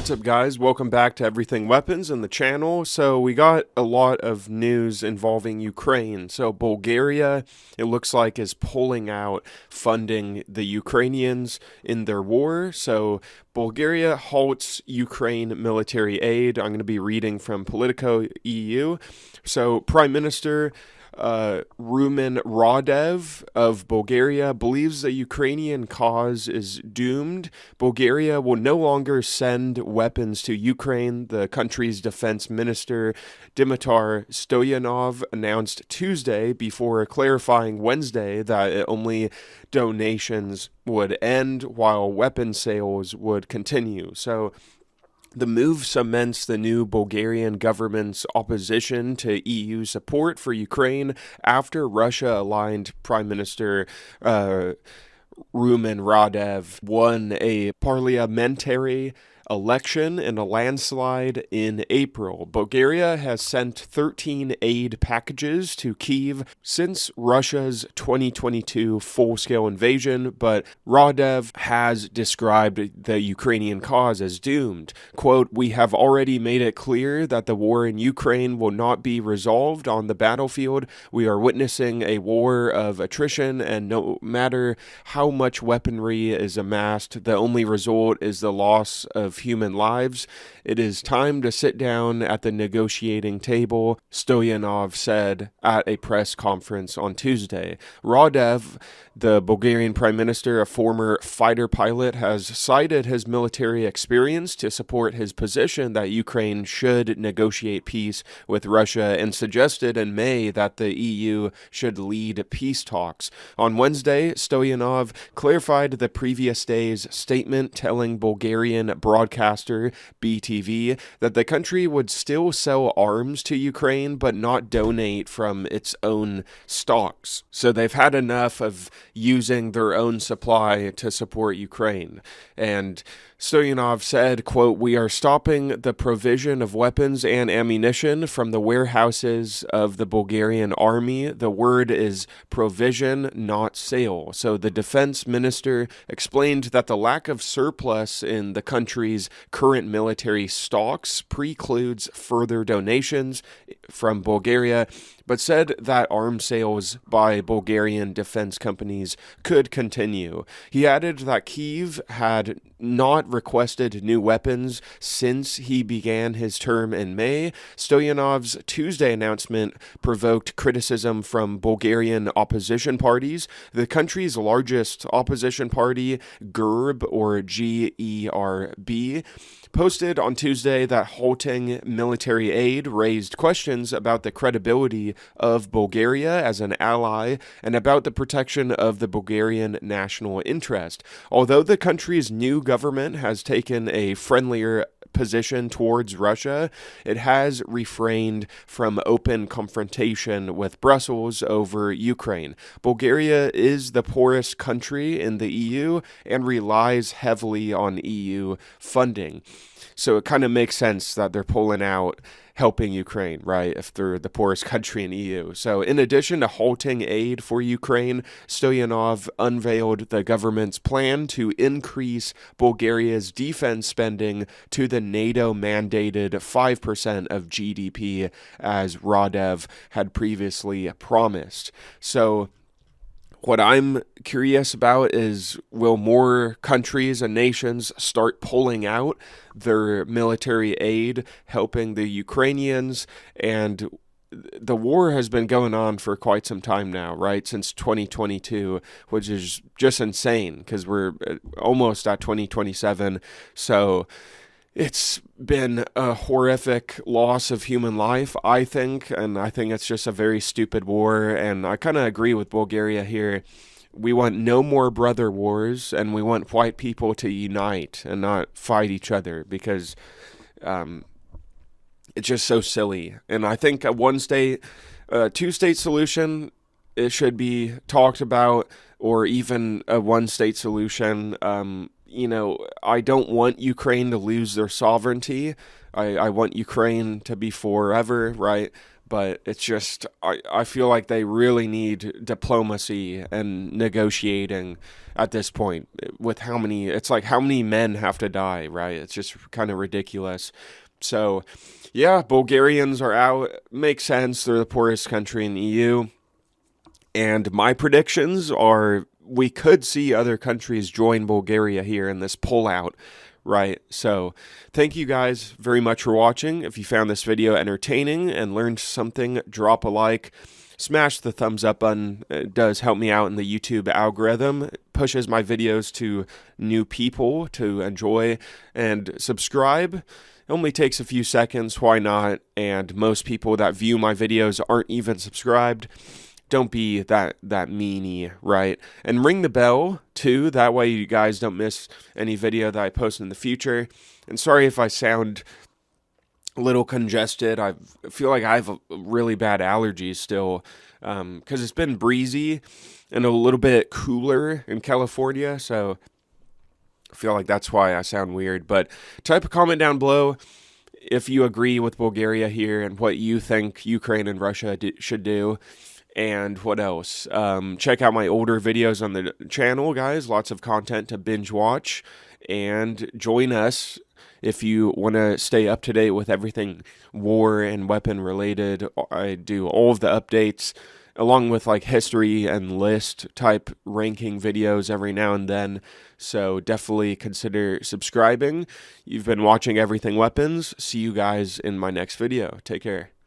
What's up, guys? Welcome back to Everything Weapons and the channel. So we got a lot of news involving Ukraine. So Bulgaria, it looks like, is pulling out funding the Ukrainians in their war. So Bulgaria halts Ukraine military aid. I'm going to be reading from Politico EU. So Prime Minister Rumen Radev of Bulgaria believes the Ukrainian cause is doomed. Bulgaria will no longer send weapons to Ukraine. The country's defense minister, Dimitar Stoyanov, announced Tuesday before clarifying Wednesday that only donations would end while weapon sales would continue. So the move cements the new Bulgarian government's opposition to EU support for Ukraine after Russia-aligned Prime Minister Rumen Radev won a parliamentary election in a landslide in April. Bulgaria has sent 13 aid packages to Kyiv since Russia's 2022 full-scale invasion, but Radev has described the Ukrainian cause as doomed. Quote, "We have already made it clear that the war in Ukraine will not be resolved on the battlefield. We are witnessing a war of attrition, and no matter how much weaponry is amassed, the only result is the loss of human lives. It is time to sit down at the negotiating table," Stoyanov said at a press conference on Tuesday. Radev, the Bulgarian prime minister, a former fighter pilot, has cited his military experience to support his position that Ukraine should negotiate peace with Russia and suggested in May that the EU should lead peace talks. On Wednesday, Stoyanov clarified the previous day's statement, telling Bulgarian broadcaster BTV that the country would still sell arms to Ukraine but not donate from its own stocks. So they've had enough of using their own supply to support Ukraine. And Stoyanov said, quote, "We are stopping the provision of weapons and ammunition from the warehouses of the Bulgarian army. The word is provision, not sale." So the defense minister explained that the lack of surplus in the country's current military stocks precludes further donations from Bulgaria, but said that arms sales by Bulgarian defense companies could continue. He added that Kyiv had not requested new weapons since he began his term in May. Stoyanov's Tuesday announcement provoked criticism from Bulgarian opposition parties. The country's largest opposition party, GERB, or GERB, posted on Tuesday that halting military aid raised questions about the credibility of Bulgaria as an ally and about the protection of the Bulgarian national interest. Although the country's new government has taken a friendlier position towards Russia, it has refrained from open confrontation with Brussels over Ukraine. Bulgaria is the poorest country in the EU and relies heavily on EU funding. So it kind of makes sense that they're pulling out helping Ukraine, right, if they're the poorest country in EU. So in addition to halting aid for Ukraine, Stoyanov unveiled the government's plan to increase Bulgaria's defense spending to the NATO-mandated 5% of GDP, as Radev had previously promised. So what I'm curious about is, will more countries and nations start pulling out their military aid, helping the Ukrainians? And the war has been going on for quite some time now, right? Since 2022, which is just insane because we're almost at 2027. So it's been a horrific loss of human life, I think, and I think it's just a very stupid war, and I kind of agree with Bulgaria here. We want no more brother wars, and we want white people to unite and not fight each other, because it's just so silly. And I think a two-state solution, it should be talked about, or even a one-state solution. I don't want Ukraine to lose their sovereignty. I want Ukraine to be forever, right? but it's just, I feel like they really need diplomacy and negotiating at this point with how many, it's like how many men have to die, right? It's just kind of ridiculous. So, yeah, Bulgarians are out. Makes sense. They're the poorest country in the EU. And my predictions are we could see other countries join Bulgaria here in this pullout, right? So thank you guys very much for watching. If you found this video entertaining and learned something, drop a like. Smash the thumbs up button. It does help me out in the YouTube algorithm. It pushes my videos to new people to enjoy. And subscribe. It only takes a few seconds. Why not? And most people that view my videos aren't even subscribed. Don't be that meanie, right? And ring the bell too. That way you guys don't miss any video that I post in the future. And sorry if I sound a little congested. I feel like I have really bad allergies still, because it's been breezy and a little bit cooler in California. So I feel like that's why I sound weird. But type a comment down below if you agree with Bulgaria here and what you think Ukraine and Russia should do. And what else? Check out my older videos on the channel, guys. Lots of content to binge watch. And join us if you want to stay up to date with everything war and weapon related. I do all of the updates along with like history and list type ranking videos every now and then. So definitely consider subscribing. You've been watching Everything Weapons. See you guys in my next video. Take care.